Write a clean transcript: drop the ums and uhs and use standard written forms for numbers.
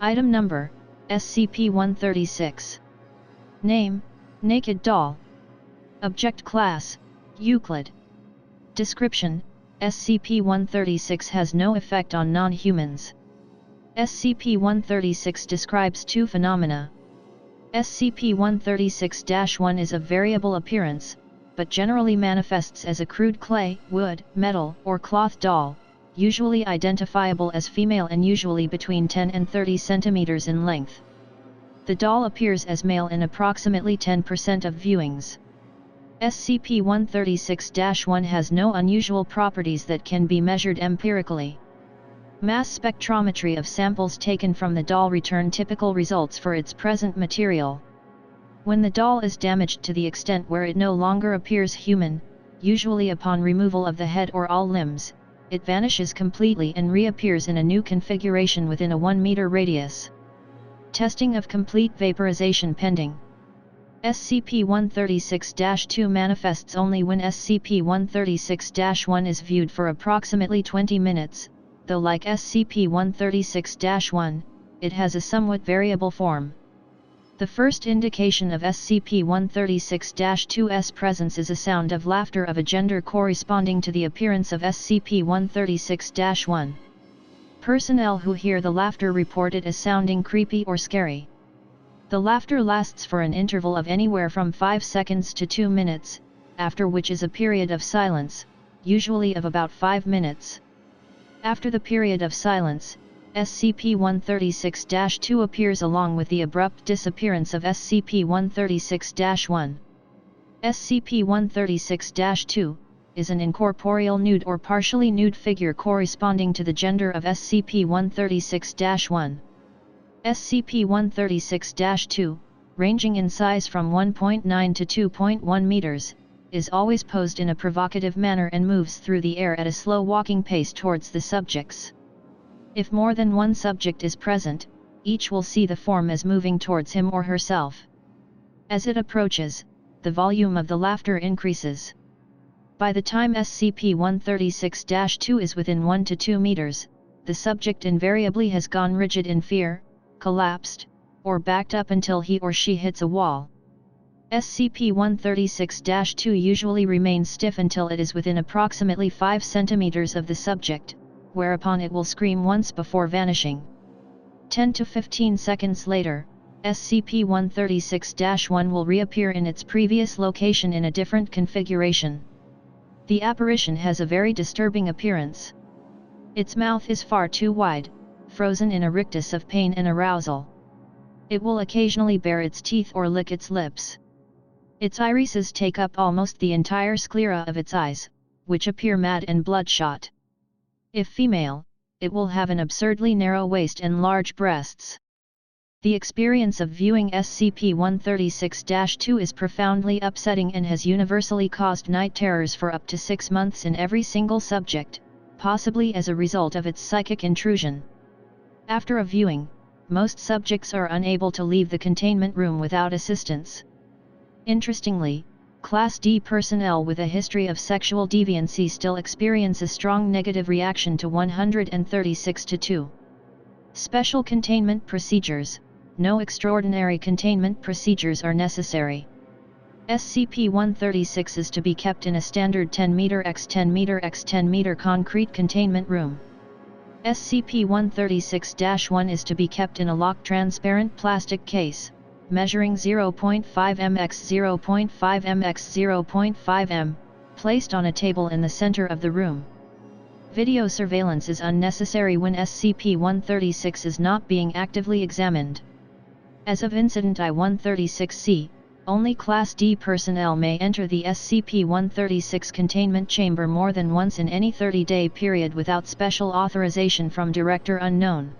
Item Number, SCP-136. Name, Naked Doll. Object Class, Euclid. Description, SCP-136 has no effect on non-humans. SCP-136 describes two phenomena. SCP-136-1 is of variable appearance, but generally manifests as a crude clay, wood, metal, or cloth doll, usually identifiable as female and usually between 10 and 30 centimeters in length. The doll appears as male in approximately 10% of viewings. SCP-136-1 has no unusual properties that can be measured empirically. Mass spectrometry of samples taken from the doll return typical results for its present material. When the doll is damaged to the extent where it no longer appears human, usually upon removal of the head or all limbs, it vanishes completely and reappears in a new configuration within a 1 meter radius. Testing of complete vaporization pending. SCP-136-2 manifests only when SCP-136-1 is viewed for approximately 20 minutes, though like SCP-136-1, it has a somewhat variable form. The first indication of SCP-136-2's presence is a sound of laughter of a gender corresponding to the appearance of SCP-136-1. Personnel who hear the laughter report it as sounding creepy or scary. The laughter lasts for an interval of anywhere from 5 seconds to 2 minutes, after which is a period of silence, usually of about 5 minutes. After the period of silence, SCP-136-2 appears along with the abrupt disappearance of SCP-136-1. SCP-136-2 is an incorporeal nude or partially nude figure corresponding to the gender of SCP-136-1. SCP-136-2, ranging in size from 1.9 to 2.1 meters, is always posed in a provocative manner and moves through the air at a slow walking pace towards the subjects. If more than one subject is present, each will see the form as moving towards him or herself. As it approaches, the volume of the laughter increases. By the time SCP-136-2 is within 1 to 2 meters, the subject invariably has gone rigid in fear, collapsed, or backed up until he or she hits a wall. SCP-136-2 usually remains stiff until it is within approximately 5 centimeters of the subject, whereupon it will scream once before vanishing. 10 to 15 seconds later, SCP-136-1 will reappear in its previous location in a different configuration. The apparition has a very disturbing appearance. Its mouth is far too wide, frozen in a rictus of pain and arousal. It will occasionally bare its teeth or lick its lips. Its irises take up almost the entire sclera of its eyes, which appear mad and bloodshot. If female, it will have an absurdly narrow waist and large breasts. The experience of viewing SCP-136-2 is profoundly upsetting and has universally caused night terrors for up to 6 months in every single subject, possibly as a result of its psychic intrusion. After a viewing, most subjects are unable to leave the containment room without assistance. Interestingly, Class D personnel with a history of sexual deviancy still experience a strong negative reaction to 136-2. Special containment procedures. No extraordinary containment procedures are necessary. SCP-136 is to be kept in a standard 10 meter x 10 meter x 10 meter concrete containment room. SCP-136-1 is to be kept in a locked transparent plastic case, measuring 0.5 m x 0.5 m x 0.5 m, placed on a table in the center of the room. Video surveillance is unnecessary when SCP-136 is not being actively examined. As of Incident I-136-C, only Class D personnel may enter the SCP-136 containment chamber more than once in any 30-day period without special authorization from Director Unknown.